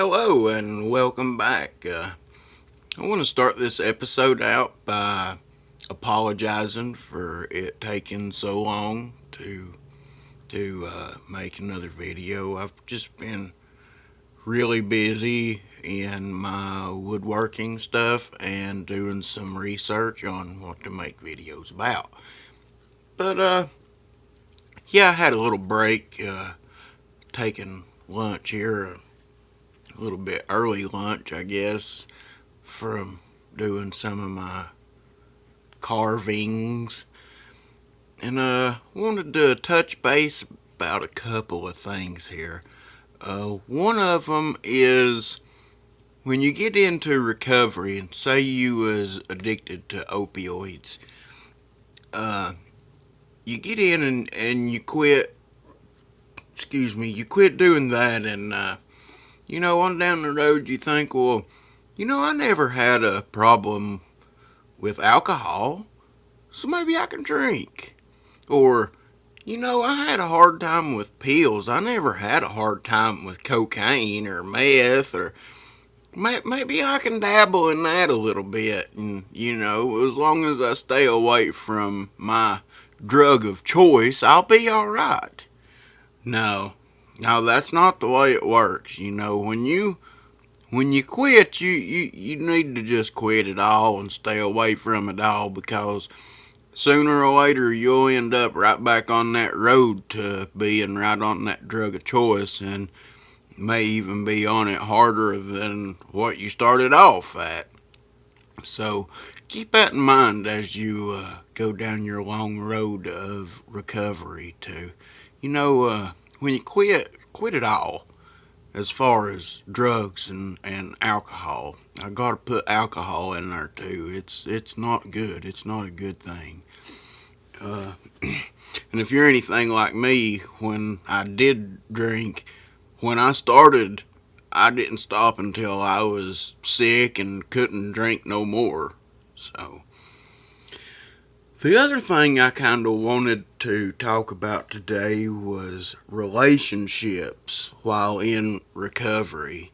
Hello and welcome back. I want to start this episode out by apologizing for it taking so long to make another video. I've just been really busy in my woodworking stuff and doing some research on what to make videos about. But yeah, I had a little break, taking lunch here, a little bit early lunch, I guess, from doing some of my carvings, and wanted to touch base about a couple of things here. One of them is when you get into recovery, and say you was addicted to opioids, uh, you get in and you quit. Excuse me, you quit doing that, and on down the road you think, well, I never had a problem with alcohol, so maybe I can drink. Or, I had a hard time with pills. I never had a hard time with cocaine or meth, or maybe I can dabble in that a little bit. And, as long as I stay away from my drug of choice, I'll be alright. No, that's not the way it works. When you quit, you need to just quit it all and stay away from it all, because sooner or later you'll end up right back on that road to being right on that drug of choice, and may even be on it harder than what you started off at. So keep that in mind as you go down your long road of recovery too. When you quit it all, as far as drugs and alcohol. I gotta put alcohol in there too. It's not good. It's not a good thing. Uh, and if you're anything like me, when I did drink, when I started, I didn't stop until I was sick and couldn't drink no more. So, the other thing I kind of wanted to talk about today was relationships while in recovery.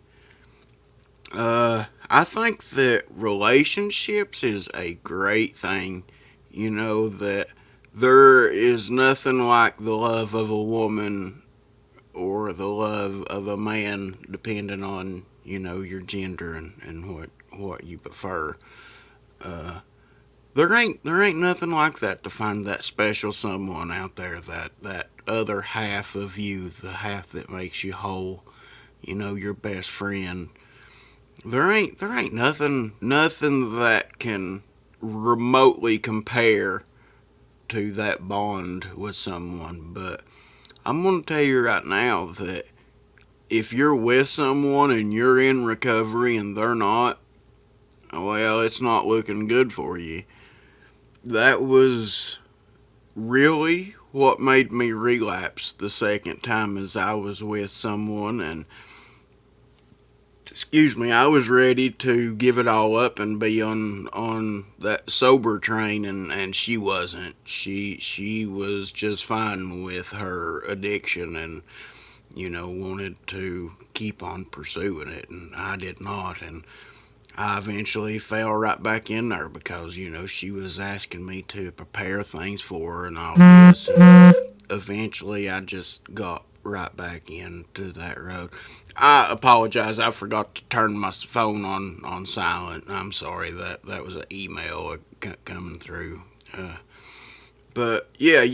I think that relationships is a great thing. That there is nothing like the love of a woman or the love of a man, depending on, your gender and what you prefer. Uh, there ain't nothing like that, to find that special someone out there, that other half of you, the half that makes you whole, your best friend. There ain't nothing that can remotely compare to that bond with someone. But I'm gonna tell you right now that if you're with someone and you're in recovery and they're not, well, it's not looking good for you. That was really what made me relapse the second time, as I was with someone, and I was ready to give it all up and be on that sober train, and she wasn't. She was just fine with her addiction, and wanted to keep on pursuing it, and I did not. And I eventually fell right back in there because, she was asking me to prepare things for her and all this. And eventually I just got right back into that road. I apologize. I forgot to turn my phone on silent. I'm sorry. That was an email coming through. But yeah,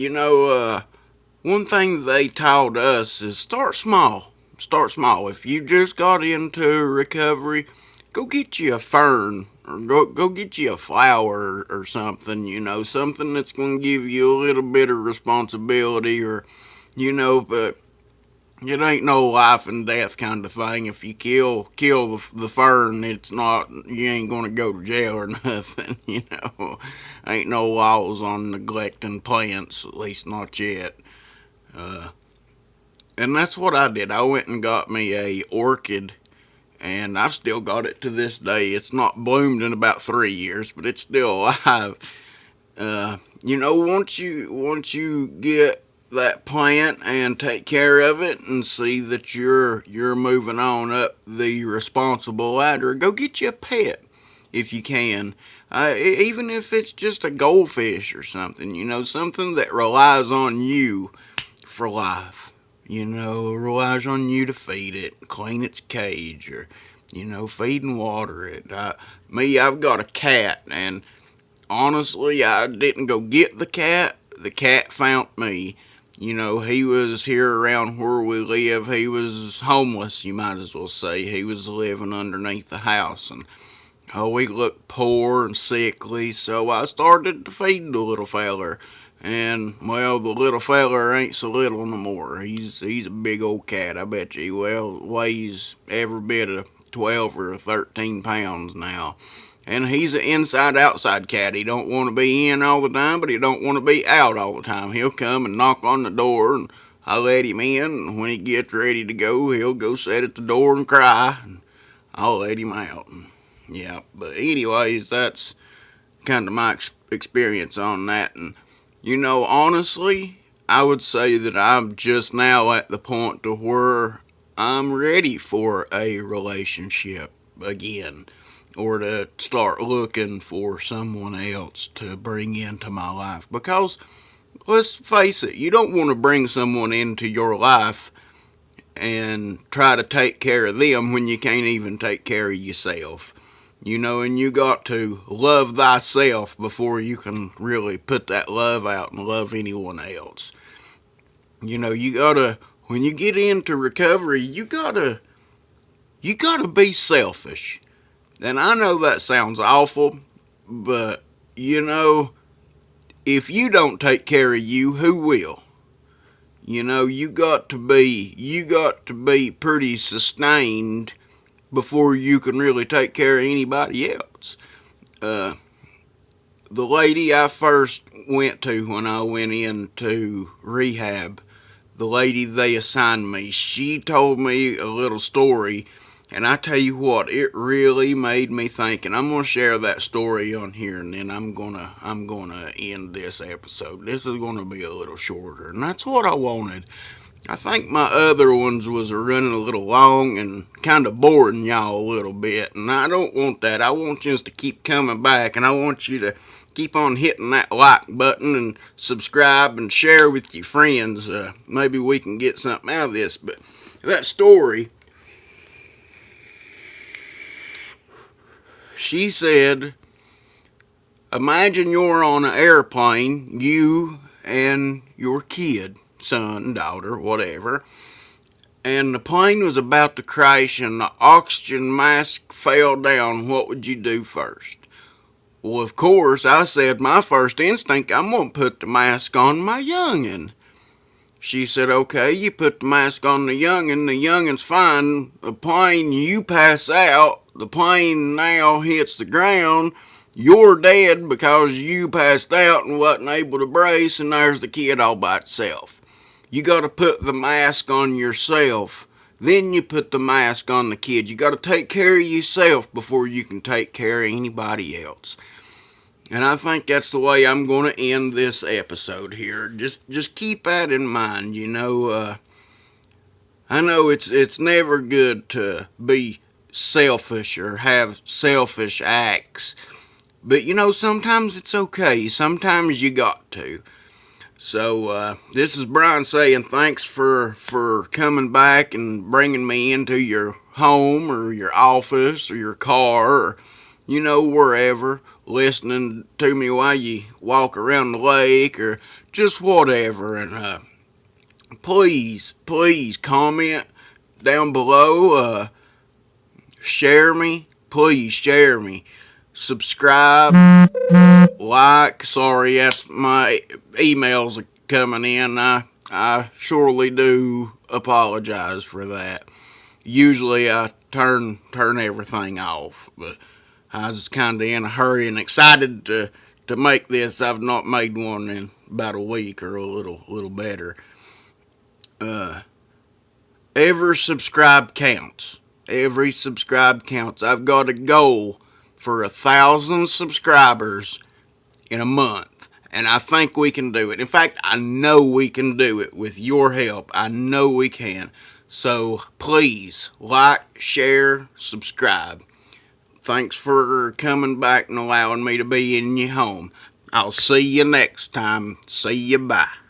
one thing they taught us is start small. Start small. If you just got into recovery, go get you a fern, or go get you a flower or something, something that's going to give you a little bit of responsibility, or, but it ain't no life and death kind of thing. If you kill the fern, it's not, you ain't going to go to jail or nothing, Ain't no laws on neglecting plants, at least not yet. Uh, and that's what I did. I went and got me a orchid, and I've still got it to this day. It's not bloomed in about 3 years, but it's still alive. Once you get that plant and take care of it and see that you're moving on up the responsible ladder. Go get you a pet if you can. Even if it's just a goldfish or something, something that relies on you for life. Relies on you to feed it, clean its cage, or, feed and water it. I've got a cat, and honestly, I didn't go get the cat. The cat found me. He was here around where we live. He was homeless, you might as well say. He was living underneath the house, and he looked poor and sickly, so I started to feed the little feller. And, well, the little feller ain't so little no more. He's a big old cat, I bet you. Well, weighs every bit of 12 or 13 pounds now. And he's an inside-outside cat. He don't want to be in all the time, but he don't want to be out all the time. He'll come and knock on the door, and I let him in. And when he gets ready to go, he'll go sit at the door and cry, and I'll let him out. And, yeah, but anyways, that's kind of my experience on that. And, honestly, I would say that I'm just now at the point to where I'm ready for a relationship again, or to start looking for someone else to bring into my life. Because, let's face it, you don't want to bring someone into your life and try to take care of them when you can't even take care of yourself. And you got to love thyself before you can really put that love out and love anyone else. You gotta, when you get into recovery, you gotta be selfish. And I know that sounds awful, but, if you don't take care of you, who will? You got to be pretty sustained before you can really take care of anybody else. The lady I first went to when I went into rehab, the lady they assigned me, she told me a little story. And I tell you what, it really made me think, and I'm gonna share that story on here, and then I'm gonna end this episode. This is gonna be a little shorter, and that's what I wanted. I think my other ones was running a little long and kind of boring y'all a little bit, and I don't want that. I want you to keep coming back, and I want you to keep on hitting that like button and subscribe and share with your friends. Maybe we can get something out of this. But that story, she said, imagine you're on an airplane, you and your kid, son, daughter, whatever, and the plane was about to crash and the oxygen mask fell down. What would you do first? Well, of course, I said my first instinct, I'm going to put the mask on my youngin'. She said, okay, you put the mask on the youngin's fine. The plane, you pass out, the plane now hits the ground, you're dead because you passed out and wasn't able to brace, and there's the kid all by itself. You got to put the mask on yourself, then you put the mask on the kid. You got to take care of yourself before you can take care of anybody else. And I think that's the way I'm going to end this episode here. Just keep that in mind, I know it's never good to be selfish or have selfish acts. But, sometimes it's okay. Sometimes you got to. So, this is Brian saying thanks for coming back and bringing me into your home or your office or your car or, wherever, listening to me while you walk around the lake or just whatever. And please comment down below. Share me. Please share me. Subscribe. Like. Sorry, that's my emails are coming in. I surely do apologize for that. Usually I turn everything off, but I was kind of in a hurry and excited to make this. I've not made one in about a week or a little better. Every subscribe counts. Every subscribe counts. I've got a goal for 1,000 subscribers in a month. And I think we can do it. In fact, I know we can do it with your help. I know we can. So please like, share, subscribe. Thanks for coming back and allowing me to be in your home. I'll see you next time. See you, bye.